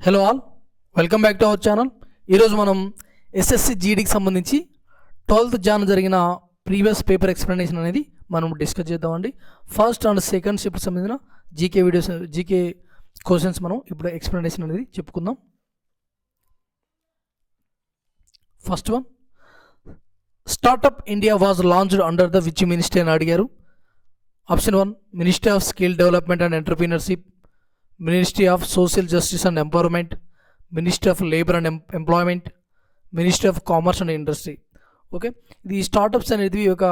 Hello all, welcome back to our channel. ఈరోజు మనం SSC జీడీకి సంబంధించి 12th జాన్ జరిగిన ప్రీవియస్ పేపర్ ఎక్స్ప్లెనేషన్ అనేది మనం డిస్కస్ చేద్దామండి. ఫస్ట్ అండ్ సెకండ్ షిఫ్ట్ సంబంధించిన జీకే క్వశ్చన్స్ మనం ఇప్పుడు ఎక్స్ప్లెనేషన్ అనేది చెప్పుకుందాం. First one, startup India was launched under the which ministry అని అడిగారు. Option 1 ministry of skill development and entrepreneurship, ministry of social justice and empowerment, ministry of labour and employment, ministry of commerce and industry. Okay, ఇది startups అనేది ఒక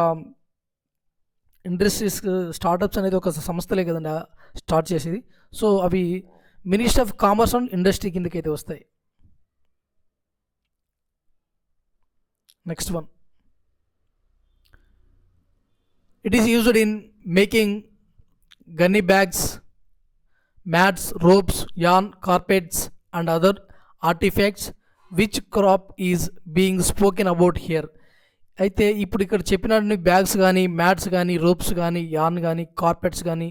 industries, startups అనేది ఒక సంస్థలే కదండి start చేసేది. సో అవి ministry of commerce and industry కిందకి అయితే వస్తాయి. Next one, it is used in making gunny bags, mats, ropes, yarn, carpets and other artifacts. Which crop is being spoken about here? అయితే ఇప్పుడు ఇక్కడ చెప్పినటువంటి బ్యాగ్స్ కానీ, మ్యాట్స్ కానీ, రోప్స్ కానీ, యార్న్ కానీ, కార్పెట్స్ కానీ,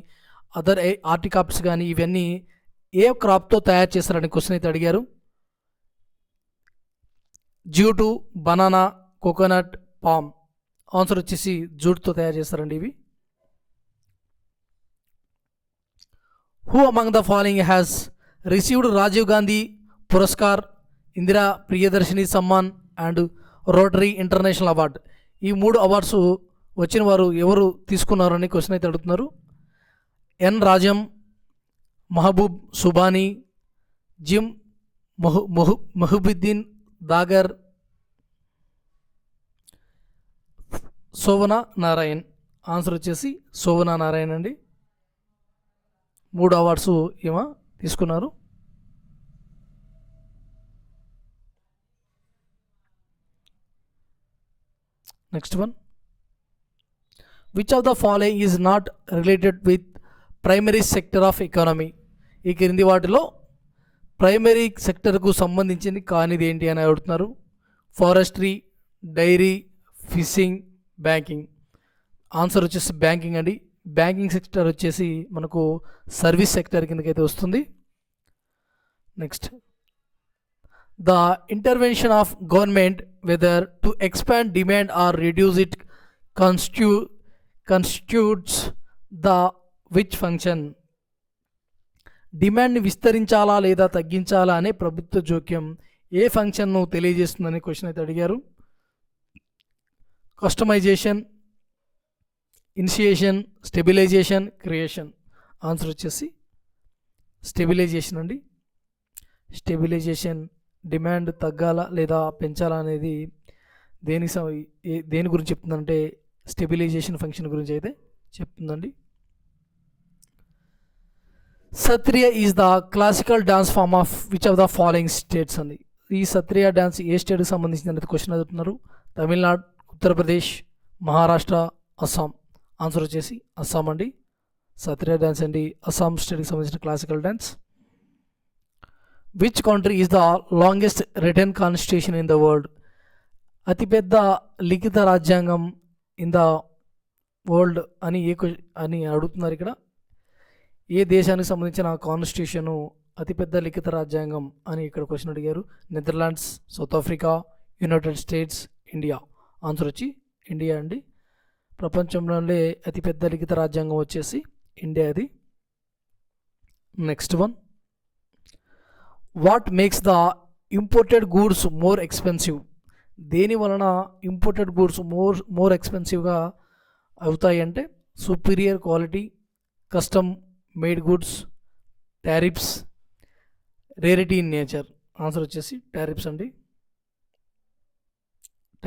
అదర్ ఆర్టికాప్స్ కానీ ఇవన్నీ ఏ క్రాప్తో తయారు చేస్తారని క్వశ్చన్ అయితే అడిగారు. Jute, banana, coconut, palm. Answer వచ్చేసి జూట్తో తయారు చేస్తారండి ఇవి. Who among the following has received Rajiv Gandhi Puraskar, Indira Priyadarshini Samman and Rotary International Award? ఈ 3 అవార్డ్స్ వచ్చిన వారు ఎవరు తీసుకున్నారు అని క్వశ్చన్ అయితే అడుగుతున్నారు. ఎన్ రాజం, మహబూబ్ సుబానీ, జిమ్ మహబూబుద్దీన్ దాగర్, శోభనా నారాయణ్. ఆన్సర్ వచ్చేసి శోభనా నారాయణ్ అండి. 3 అవార్డ్స్ ఏమో తీసుకున్నారు. Next one, which of the following is not related with primary sector of economy? ఈ క్రింది వాటిలో ప్రైమరీ సెక్టర్కు సంబంధించింది కానిది ఏంటి అని అడుగుతున్నారు. Forestry, dairy, fishing, banking. Answer వచ్చేసి బ్యాంకింగ్ అండి. బ్యాంకింగ్ సెక్టర్ వచ్చేసి మనకు సర్వీస్ సెక్టర్ కిందకైతే వస్తుంది. Next, the intervention of government whether to expand demand or reduce it constitutes the which function? డిమాండ్ని విస్తరించాలా లేదా తగ్గించాలా అనే ప్రభుత్వ జోక్యం ఏ ఫంక్షన్ను తెలియజేస్తుందని క్వశ్చన్ అయితే అడిగారు. Customisation, initiation, stabilisation, creation. Answer వచ్చేసి స్టెబిలైజేషన్ అండి. స్టెబిలైజేషన్ డిమాండ్ తగ్గాలా లేదా పెంచాలా అనేది దేని గురించి చెప్తుందంటే స్టెబిలైజేషన్ ఫంక్షన్ గురించి అయితే చెప్తుందండి. Sattriya is the classical dance form of which of the following states అండి. ఈ సత్రియ డాన్స్ ఏ స్టేట్కి సంబంధించింది అనేది క్వశ్చన్ అడుగుతున్నారు. తమిళనాడు, ఉత్తరప్రదేశ్, మహారాష్ట్ర, అస్సాం. ఆన్సర్ వచ్చేసి అస్సాం అండి. సత్రియా డ్యాన్స్ అండి అస్సాం స్టేట్కి సంబంధించిన classical dance. Which country is the longest return constitution in the world? అతిపెద్ద లిఖిత రాజ్యాంగం ఇన్ ద వరల్డ్ అని అడుగుతున్నారు ఇక్కడ. ఏ దేశానికి సంబంధించిన కాన్స్టిట్యూషను అతిపెద్ద లిఖిత రాజ్యాంగం అని ఇక్కడ క్వశ్చన్ అడిగారు. Netherlands, south Africa, United states, India. Answer వచ్చి ఇండియా అండి. ప్రపంచంలోనే అతిపెద్ద లిఖిత రాజ్యాంగం వచ్చేసి ఇండియా అది. Next one, what makes the imported goods more expensive? దేని వలన ఇంపోర్టెడ్ గూడ్స్ మోర్ ఎక్స్పెన్సివ్గా అవుతాయి అంటే superior quality, custom made goods, tariffs, rarity in nature. Answer వచ్చేసి టారిఫ్స్ అండి.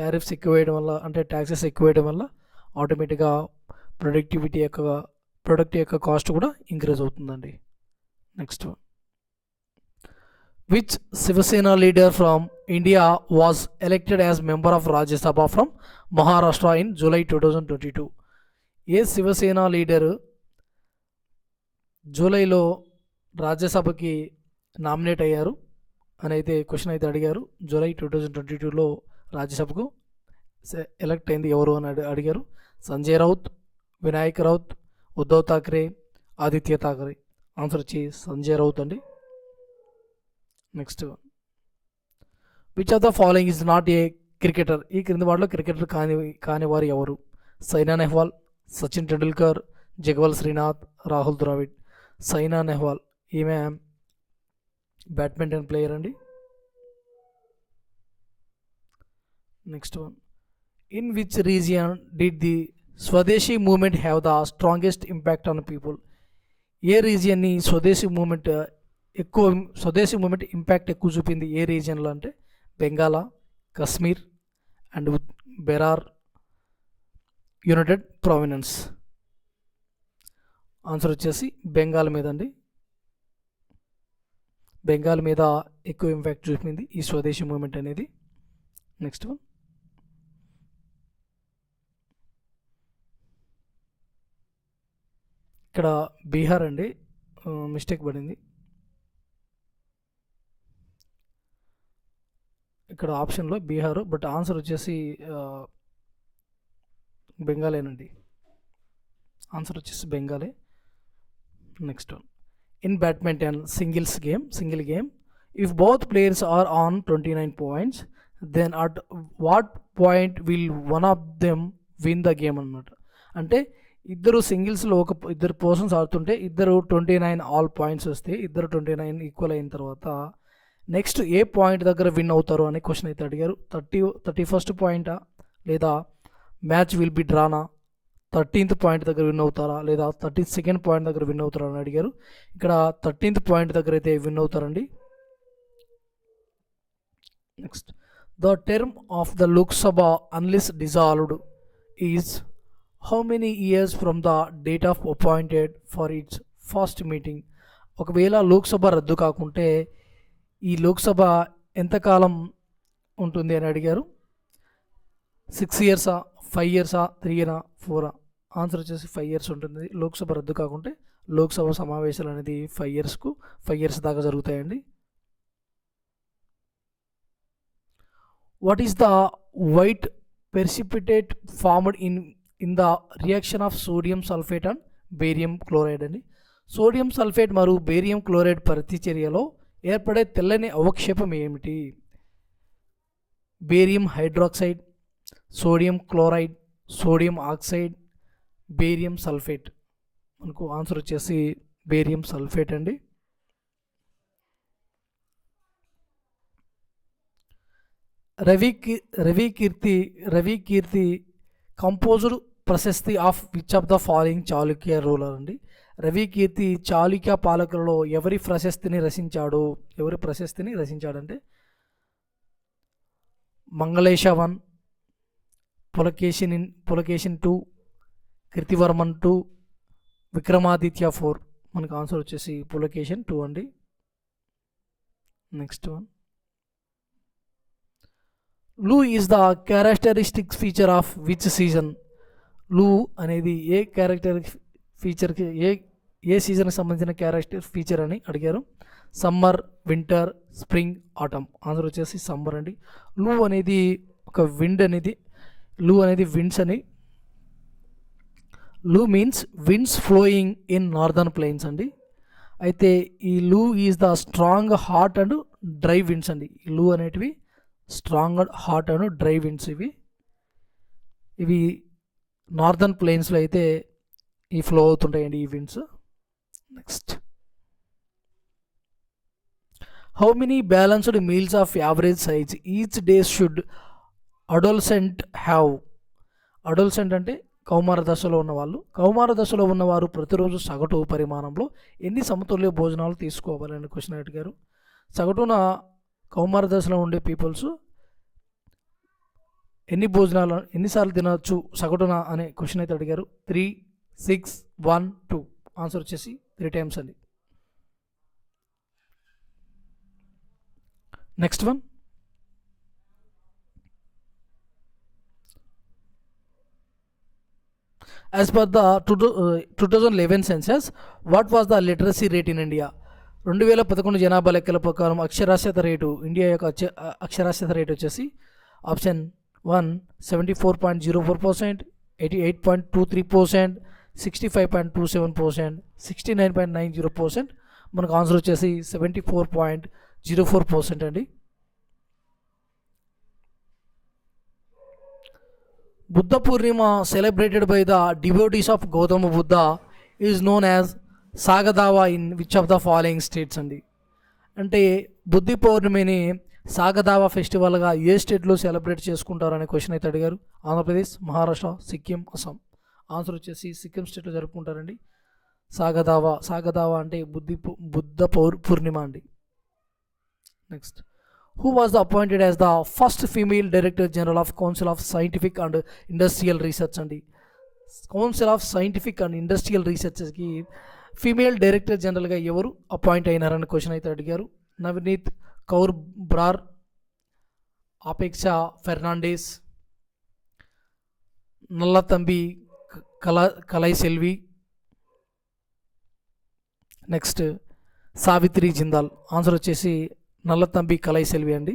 టారిఫ్స్ ఎక్కువ వేయడం వల్ల అంటే ట్యాక్సెస్ ఎక్కువ వేయడం వల్ల ఆటోమేటిక్గా ప్రొడక్ట్ యొక్క కాస్ట్ కూడా ఇంక్రీజ్ అవుతుందండి. Next one, which Shiv Sena leader from India was elected as member of Rajya Sabha from Maharashtra in July 2022? ఏ శివసేన లీడర్ జూలైలో రాజ్యసభకి నామినేట్ అయ్యారు అని అయితే క్వశ్చన్ అయితే అడిగారు. జూలై 2022లో రాజ్యసభకు ఎలక్ట్ అయింది ఎవరు అని అడిగారు. సంజయ్ రౌత్, వినాయక్ రౌత్, ఉద్ధవ్ ఠాక్రే, ఆదిత్య ఠాక్రే. ఆన్సర్ వచ్చి సంజయ్ రౌత్ అండి. Next which of the following is not a cricketer, ఈ క్రింది వాటిలో క్రికెటర్ కాని వారు ఎవరు? సైనా నెహ్వాల్, సచిన్ టెండూల్కర్, జగ్వాల్ శ్రీనాథ్, రాహుల్ ద్రావిడ్. సైనా నెహ్వాల్ ఈమె బ్యాడ్మింటన్ ప్లేయర్ అండి. Next one, in which region did the Swadeshi movement have the strongest impact on people, ఏ రీజియన్ని స్వదేశీ మూమెంట్ ఇంపాక్ట్ ఎక్కువ చూపింది ఏ రీజియన్లో అంటే బెంగాలా, Kashmir and Berar United Provinces. Answer వచ్చేసి బెంగాల్ మీద అండి. బెంగాల్ మీద ఎక్కువ ఇంపాక్ట్ చూపింది ఈ స్వదేశీ మూమెంట్ అనేది. నెక్స్ట్ వన్, ఇక్కడ బీహార్ అండి, మిస్టేక్ పడింది. ఇక్కడ ఆప్షన్లో బీహారు, బట్ ఆన్సర్ వచ్చేసి బెంగాలేనండి. ఆన్సర్ వచ్చేసి బెంగాలే. Next one, in badminton single game if both players are on 29 points then at what point will one of them win the game అనమాట. అంటే ఇద్దరు సింగిల్స్లో ఇద్దరు పర్సన్స్ ఆడుతుంటే ఇద్దరు 29 ఆల్ పాయింట్స్ వస్తే ఇద్దరు 29 ఈక్వల్ అయిన తర్వాత నెక్స్ట్ ఏ పాయింట్ దగ్గర విన్ అవుతారు అనే క్వశ్చన్ అయితే అడిగారు. 31st పాయింటా లేదా మ్యాచ్ విల్ బి డ్రానా, 13th పాయింట్ దగ్గర విన్ అవుతారా లేదా 32nd పాయింట్ దగ్గర విన్ అవుతారా అని అడిగారు. ఇక్కడ 13th పాయింట్ దగ్గర అయితే విన్ అవుతారండి. Next, the term of the Lok Sabha unless dissolved is how many years from the date of appointed for it's first meeting. ఒకవేళ లోక్సభ రద్దు కాకుంటే ఈ లోక్సభ ఎంతకాలం ఉంటుంది అని అడిగారు. 6 years, 5 years, 3 years, 4 years. Answer వచ్చేసి 5 years ఉంటుంది. లోక్సభ రద్దు కాకుంటే లోక్సభ సమావేశాలు అనేది 5 years దాకా జరుగుతాయండి. What is the white precipitate formed in the reaction of sodium sulphate and barium chloride అండి. సోడియం సల్ఫేట్ మరియు బేరియం క్లోరైడ్ ప్రతిచర్యలో ఏర్పడే తెల్లని అవక్షేపం ఏమిటి? Barium hydroxide, sodium chloride, sodium oxide, barium sulphate. మనకు ఆన్సర్ వచ్చేసి బేరియం సల్ఫేట్ అండి. Ravi Kirti composed prashasti of which of the following Chalukya ruler అండి. రవి కీర్తి చాళుక్య పాలకులలో ఎవరి ప్రశస్తిని రచించాడంటే మంగళేశ 1, పులకేశిన్ 2, కీర్తివర్మన్ 2, విక్రమాదిత్య 4. మనకు ఆన్సర్ వచ్చేసి పులకేశిన్ 2 అండి. Next one, loo is the characteristic feature of which season. Loo అనేది ఏ ఫీచర్కి ఏ సీజన్కి సంబంధించిన క్యారెక్టర్ ఫీచర్ అని అడిగారు. Summer, winter, spring, autumn. Answer వచ్చేసి సమ్మర్ అండి. లూ అనేది విండ్స్ అని. Loo means winds flowing in northern plains అండి. అయితే ఈ loo is the strong hot and dry winds అండి. ఈ లూ అనేటివి strong hot and dry winds. ఇవి నార్దర్న్ ప్లెయిన్స్లో అయితే ఈ ఫ్లో అవుతుంటాయండి ఈ winds. Next, how many balanced meals of average size each day should adolescent have. Adolescent అంటే కౌమార దశలో ఉన్నవారు ప్రతిరోజు సగటు పరిమాణంలో ఎన్ని సమతుల్య భోజనాలు తీసుకోవాలని క్వశ్చన్ అడిగారు. సగటున కౌమార దశలో ఉండే పీపుల్స్ ఎన్నిసార్లు తినవచ్చు సగటున అనే క్వశ్చన్ అయితే అడిగారు. 3, 6, 1, 2. ఆన్సర్ వచ్చేసి 3 times అండి. Next one, as per the 2011 census what was the literacy rate in India. 2011 జనాభా లెక్కల ప్రకారం అక్షరాస్యత రేటు, ఇండియా యొక్క అక్షరాస్యత రేటు వచ్చేసి ఆప్షన్ 1 74.04%, 88.23%, 65.27%, 69.90%. మనకు ఆన్సర్ వచ్చేసి 74.04% 0.04% అండి. Buddha Purnima celebrated by the devotees of Gautama Buddha is known as Saga Dawa in which of the following states అండి. అంటే బుద్ధి పౌర్ణమిని సాగదావా ఫెస్టివల్గా ఏ స్టేట్లో సెలబ్రేట్ చేసుకుంటారు అనే క్వశ్చన్ అయితే అడిగారు. ఆంధ్రప్రదేశ్, మహారాష్ట్ర, సిక్కిం, అస్సాం. ఆన్సర్ వచ్చేసి సిక్కిం స్టేట్లో జరుపుకుంటారండి సాగదావా అంటే బుద్ధ పూర్ణిమ అండి. Next, who was the appointed as the first female director general of council of scientific and industrial research అండి. Council of scientific and industrial రీసెర్చ్కి ఫీమేల్ డైరెక్టర్ జనరల్గా ఎవరు అపాయింట్ అయినారని క్వశ్చన్ అయితే అడిగారు. నవనీత్ కౌర్ బ్రార్, అపేక్ష ఫెర్నాండేస్, నల్లతంబి కలైసెల్వి, నెక్స్ట్ సావిత్రి జిందాల్. ఆన్సర్ వచ్చేసి నల్లతంబి కలైసెల్వి అండి.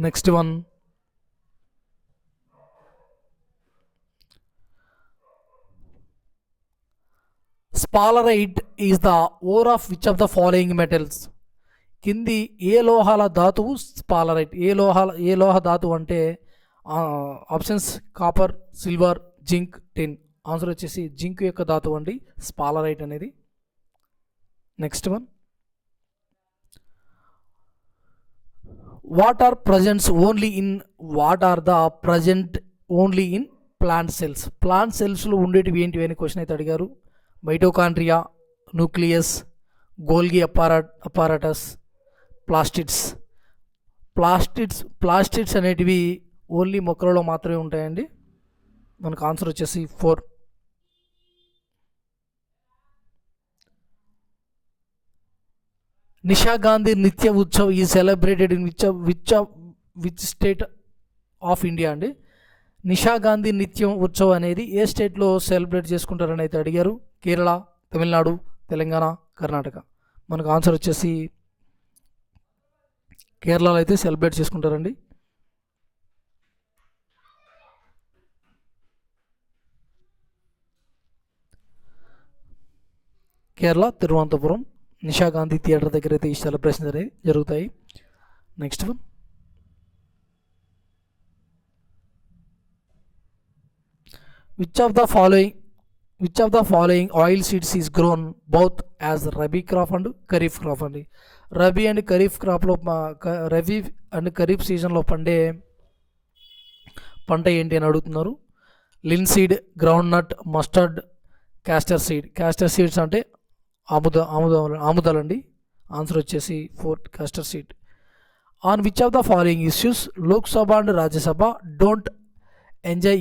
Next one, sphalerite is the ore of which of the following metals. కింది ఏ లోహాల ధాతువు స్పాలరైట్? ఏ లోహ ధాతువు అంటే options copper, silver, zinc, tin. Answer వచ్చేసి జింక్ యొక్క ధాతువు అండి స్పాలరైట్ అనేది. Next one, what are present only in plant cells? Plant సెల్స్లో ఉండేటివి ఏంటివి అని క్వశ్చన్ అయితే అడిగారు. Mitochondria, nucleus, Golgi apparatus, plastids అనేటివి ఓన్లీ మొక్కలలో మాత్రమే ఉంటాయండి. మనకు ఆన్సర్ వచ్చేసి 4. నిషా గాంధీ నిత్య Utsav is celebrated in which state of India అండి. నిషా గాంధీ నిత్యం ఉత్సవ్ అనేది ఏ స్టేట్లో సెలబ్రేట్ చేసుకుంటారని అయితే అడిగారు. కేరళ, తమిళనాడు, తెలంగాణ, కర్ణాటక. మనకు ఆన్సర్ వచ్చేసి కేరళలో అయితే సెలబ్రేట్ చేసుకుంటారండి. కేరళ తిరువనంతపురం నిషా గాంధీ థియేటర్ దగ్గర అయితే ఈ సెలబ్రేషన్స్ అనేవి జరుగుతాయి. Next one, which of the following oil seeds is grown both as rabi crop and kharif crop అండి. రబీ అండ్ ఖరీఫ్ క్రాప్లో రబీ అండ్ ఖరీఫ్ సీజన్లో పండే పంట ఏంటి అని అడుగుతున్నారు. Linseed, ground nut, mustard, castor seeds అంటే ఆముదాలండి. ఆన్సర్ వచ్చేసి 4 castor seed. On which of the following issues Lok Sabha and Rajya Sabha don't enjoy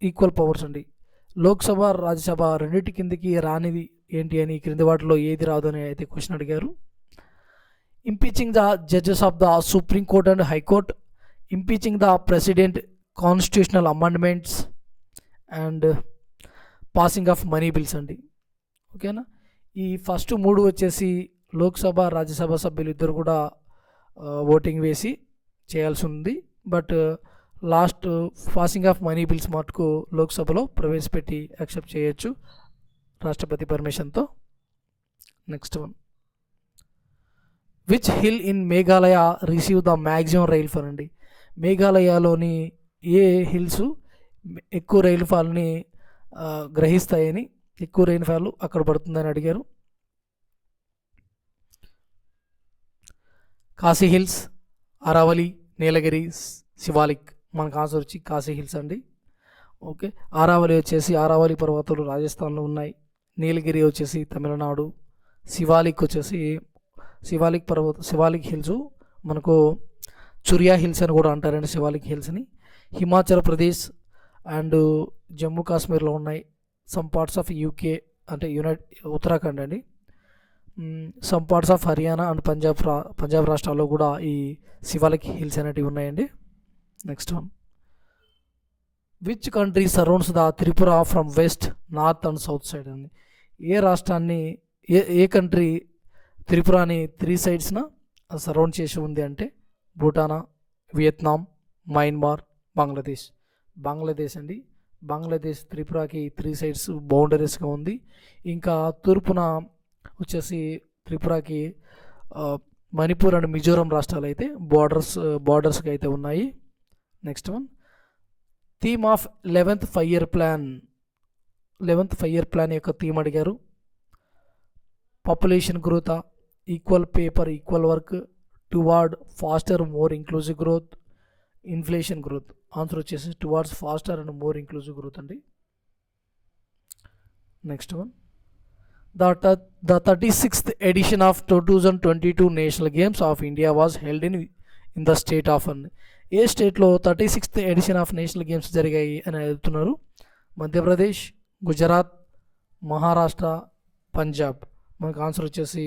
equal powers అండి. లోక్సభ, రాజ్యసభ రెండింటి కిందకి రానిది ఏంటి అని క్రింది వాటిలో ఏది రాదు అని అయితే క్వశ్చన్ అడిగారు. Impeaching the judges of the supreme court and high court, impeaching the president, constitutional amendments and passing of money bills అండి. ఓకేనా, ఈ ఫస్ట్ 3 వచ్చేసి లోక్సభ, రాజ్యసభ సభ్యులు ఇద్దరు కూడా ఓటింగ్ వేసి చేయాల్సి ఉంది. But last passing of money bills మటుకు లోక్సభలో ప్రవేశపెట్టి యాక్సెప్ట్ చేయొచ్చు రాష్ట్రపతి పర్మిషన్తో. Next one, which hill in Meghalaya receive the maximum rainfall అండి. మేఘాలయలోని ఏ హిల్స్ ఎక్కువ రైల్ఫాల్ని గ్రహిస్తాయని, ఎక్కువ రైన్ఫాల్ అక్కడ పడుతుందని అడిగారు. కాశీ హిల్స్, అరావలి, నీలగిరి, శివాలిక్. మనకు ఆన్సర్ వచ్చి కాశీ హిల్స్ అండి. ఓకే, అరావలి పర్వతాలు రాజస్థాన్లో ఉన్నాయి. నీలగిరి వచ్చేసి తమిళనాడు. శివాలిక్ హిల్స్ మనకు చురియా హిల్స్ అని కూడా అంటారండి శివాలిక్ హిల్స్ని. హిమాచల్ ప్రదేశ్ అండ్ జమ్మూ కాశ్మీర్లో ఉన్నాయి. సమ్ పార్ట్స్ ఆఫ్ యూకే అంటే ఉత్తరాఖండ్ అండి. Some parts of Haryana and Punjab రాష్ట్రాల్లో కూడా ఈ శివాలిక్ హిల్స్ అనేటివి ఉన్నాయండి. Next one, which country surrounds the Tripura from west, north and south side అండి. ఏ రాష్ట్రాన్ని ఏ కంట్రీ త్రిపురాని 3 సైడ్స్న సరౌండ్ చేసి ఉంది అంటే భూటానా, వియత్నాం, మయన్మార్, బంగ్లాదేశ్ అండి. బంగ్లాదేశ్ త్రిపురకి 3 సైడ్స్ బౌండరీస్గా ఉంది. ఇంకా తూర్పున వచ్చేసి త్రిపురకి మణిపూర్ అండ్ మిజోరం రాష్ట్రాలు అయితే బార్డర్స్గా అయితే ఉన్నాయి. Next one, theme of 11th 5-year plan. 11th 5-year plan యొక్క థీమ్ అడిగారు. Population growth, equal pay for equal work, toward faster more inclusive growth, inflation growth. Answer వచ్చేసి towards faster and more inclusive growth అండి. Next one, the 36th edition of 2022 national games of India was held in the state of and. ఏ స్టేట్లో 36th edition of national games జరిగాయి అని అడుగుతున్నారు. మధ్యప్రదేశ్, గుజరాత్, మహారాష్ట్ర, పంజాబ్. మనకు answer వచ్చేసి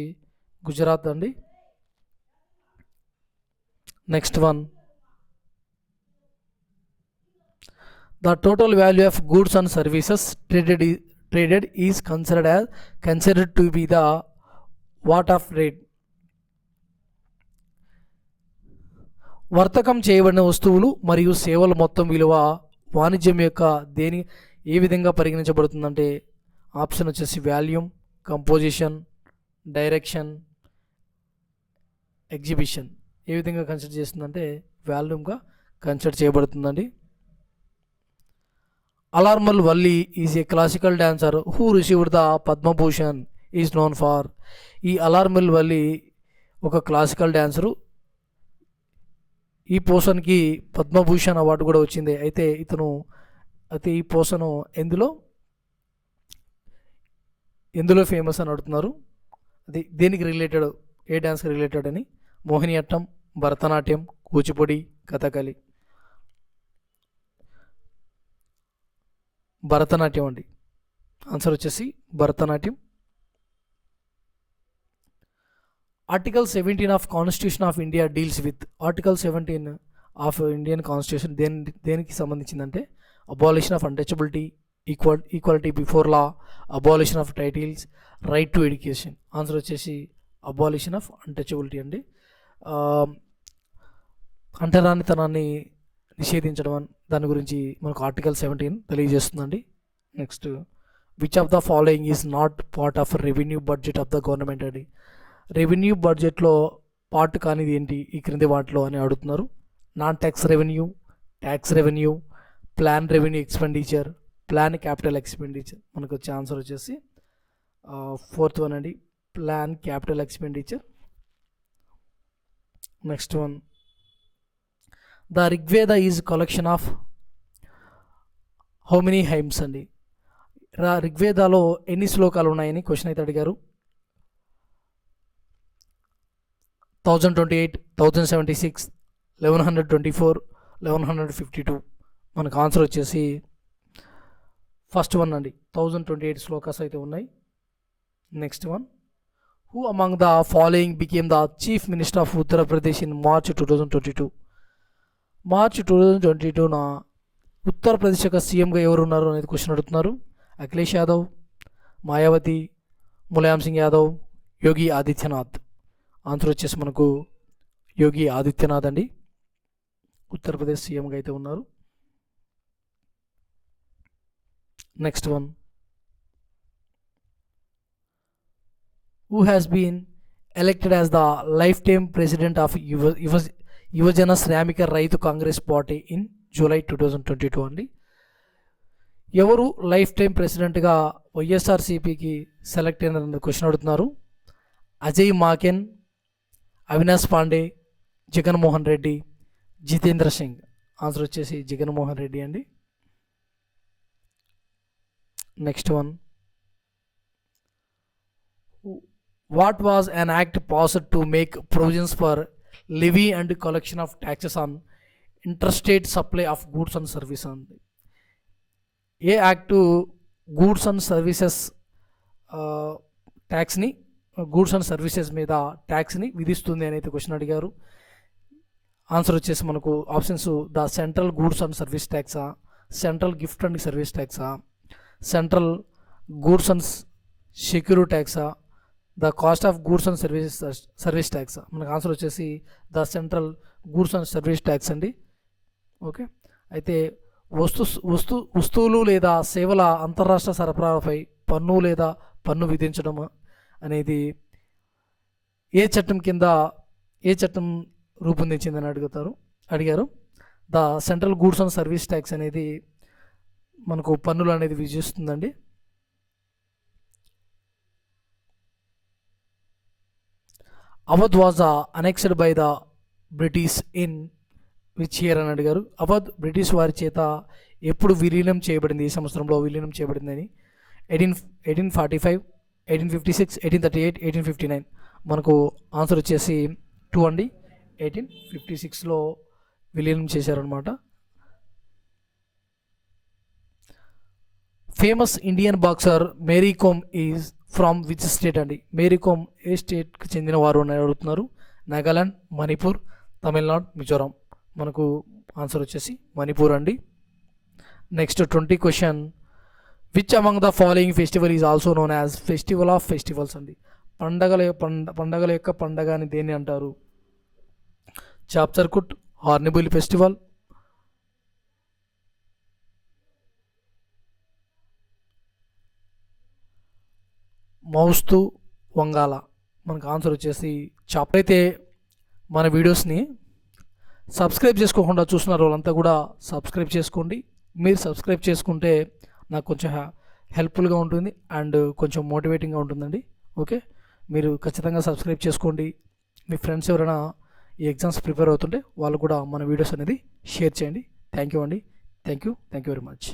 గుజరాత్ అండి. Next one, the total value of goods and services traded is considered to be the what of rate. వర్తకం చేయబడిన వస్తువులు మరియు సేవల మొత్తం విలువ వాణిజ్యం యొక్క ఏ విధంగా పరిగణించబడుతుందంటే ఆప్షన్ వచ్చేసి వాల్యూమ్, కంపోజిషన్, డైరెక్షన్, ఎగ్జిబిషన్. ఏ విధంగా కన్సిడర్ చేస్తుందంటే వాల్యూమ్గా కన్సిడర్ చేయబడుతుందండి. Alarmel Valli is a classical dancer who received the Padma Bhushan is known for. ఈ అలార్మల్ వల్లి ఒక క్లాసికల్ డాన్సరు. ఈ పర్సన్కి పద్మభూషణ్ అవార్డు కూడా వచ్చింది. అయితే ఈ పర్సన్ ఎందులో ఫేమస్ అని అడుగుతున్నారు. అది దేనికి రిలేటెడ్, ఏ డాన్స్కి రిలేటెడ్ అని. మోహినియట్టం, భరతనాట్యం, కూచిపూడి, కథకళి. భరతనాట్యం అండి. ఆన్సర్ వచ్చేసి Bharatanatyam. Article 17 of constitution of India deals with. Article 17 of Indian constitution దేనికి సంబంధించిందంటే abolition of untouchability, equality before law, abolition of titles, right to education. Answer వచ్చేసి అబాలిషన్ ఆఫ్ అన్టచబిలిటీ అండి. అంటరానితనాన్ని నిషేధించడం, దాని గురించి మనకు ఆర్టికల్ 17 తెలియజేస్తుందండి. Next, which of the following is not part of revenue budget of the government అండి. Revenue బడ్జెట్లో పార్ట్ కానిది ఏంటి ఈ క్రింది వాటిలో అని అడుగుతున్నారు. Non tax revenue, tax revenue, plan revenue expenditure, plan capital expenditure. మనకు వచ్చే ఆన్సర్ వచ్చేసి 4th వన్ అండి, plan capital expenditure. Next one, the Rigveda is collection of how many hymns అండి. రిగ్వేదాలో ఎన్ని శ్లోకాలు ఉన్నాయని క్వశ్చన్ అయితే అడిగారు. 1028, 1076, 1124, 1152. మనకు ఆన్సర్ వచ్చేసి ఫస్ట్ వన్ అండి, 1028 శ్లోకాస్ అయితే ఉన్నాయి. Next one, who among the following became the chief minister of Uttar Pradesh in March 2022. March 2022న ఉత్తరప్రదేశ్ యొక్క సీఎంగా ఎవరు ఉన్నారు అనేది క్వశ్చన్ అడుగుతున్నారు. అఖిలేష్ యాదవ్, మాయావతి, ములాయం సింగ్ యాదవ్, యోగి ఆదిత్యనాథ్. ఆన్సర్ వచ్చేసి మనకు యోగి ఆదిత్యనాథ్ అండి ఉత్తరప్రదేశ్ సీఎంగా అయితే ఉన్నారు. Next one, who has been elected as the lifetime president of యువజన శ్రామిక రైతు కాంగ్రెస్ పార్టీ ఇన్ జూలై 2022 అండి. ఎవరు లైఫ్ టైం ప్రెసిడెంట్గా వైఎస్ఆర్సీపీకి సెలెక్ట్ అయిన క్వశ్చన్ అడుగుతున్నారు. అజయ్ మాకెన్, అవినాష్ పాండే, జగన్మోహన్ రెడ్డి, జితేంద్ర సింగ్. ఆన్సర్ వచ్చేసి జగన్మోహన్ రెడ్డి అండి. Next one, what was an act passed to make provisions for levy and collection of taxes on interstate supply of goods and services? ఏ act goods and services ట్యాక్స్ని, goods and services మీద ట్యాక్స్ని విధిస్తుంది అని అయితే question అడిగారు. Answer వచ్చేసి మనకు options the central goods and service ట్యాక్సా, సెంట్రల్ గిఫ్ట్ అండ్ సర్వీస్ ట్యాక్సా, సెంట్రల్ గూడ్స్ అండ్ సెక్యూరిటీ ట్యాక్సా, the cost of goods and service tax. మనకు ఆన్సర్ వచ్చేసి the central goods and service tax అండి. ఓకే, అయితే వస్తువులు లేదా సేవల అంతర్రాష్ట్ర సరఫరాపై పన్ను లేదా పన్ను విధించడం అనేది ఏ చట్టం రూపొందించిందని అడిగారు. The central goods and service tax అనేది మనకు పన్నులు అనేది విధిస్తుందండి. Awadh was annexed by the British in which year అని అడిగారు. అవధ్ బ్రిటిష్ వారి చేత ఎప్పుడు విలీనం చేయబడింది, ఈ సంవత్సరంలో విలీనం చేయబడిందని. 1845, 1856, 1838, 1859. మనకు ఆన్సర్ వచ్చేసి 2 అండి. 1856లో విలీనం చేశారనమాట. Famous Indian boxer Mary Kom is from which state అండి. మేరీ కోమ్ ఏ స్టేట్కి చెందిన వారు అని అడుగుతున్నారు. నాగాలాండ్, మణిపూర్, తమిళనాడు, మిజోరాం. మనకు ఆన్సర్ వచ్చేసి మణిపూర్ అండి. Next 20 question. Which among the following festival is also known as festival of festivals అండి. పండగల యొక్క పండగ అని దేన్ని అంటారు? చాప్చర్కుట్, హార్నిబుల్ ఫెస్టివల్, మౌస్తు వంగాల. మనకు ఆన్సర్ వచ్చేసి అయితే మన వీడియోస్ని సబ్స్క్రైబ్ చేసుకోకుండా చూస్తున్న వాళ్ళంతా కూడా సబ్స్క్రైబ్ చేసుకోండి. మీరు సబ్స్క్రైబ్ చేసుకుంటే నాకు కొంచెం హెల్ప్ఫుల్గా ఉంటుంది అండ్ కొంచెం మోటివేటింగ్గా ఉంటుందండి. ఓకే, మీరు ఖచ్చితంగా సబ్స్క్రైబ్ చేసుకోండి. మీ ఫ్రెండ్స్ ఎవరైనా ఈ ఎగ్జామ్స్ ప్రిపేర్ అవుతుంటే వాళ్ళు కూడా మన వీడియోస్ అనేది షేర్ చేయండి. థ్యాంక్ యూ అండి. Thank you very much.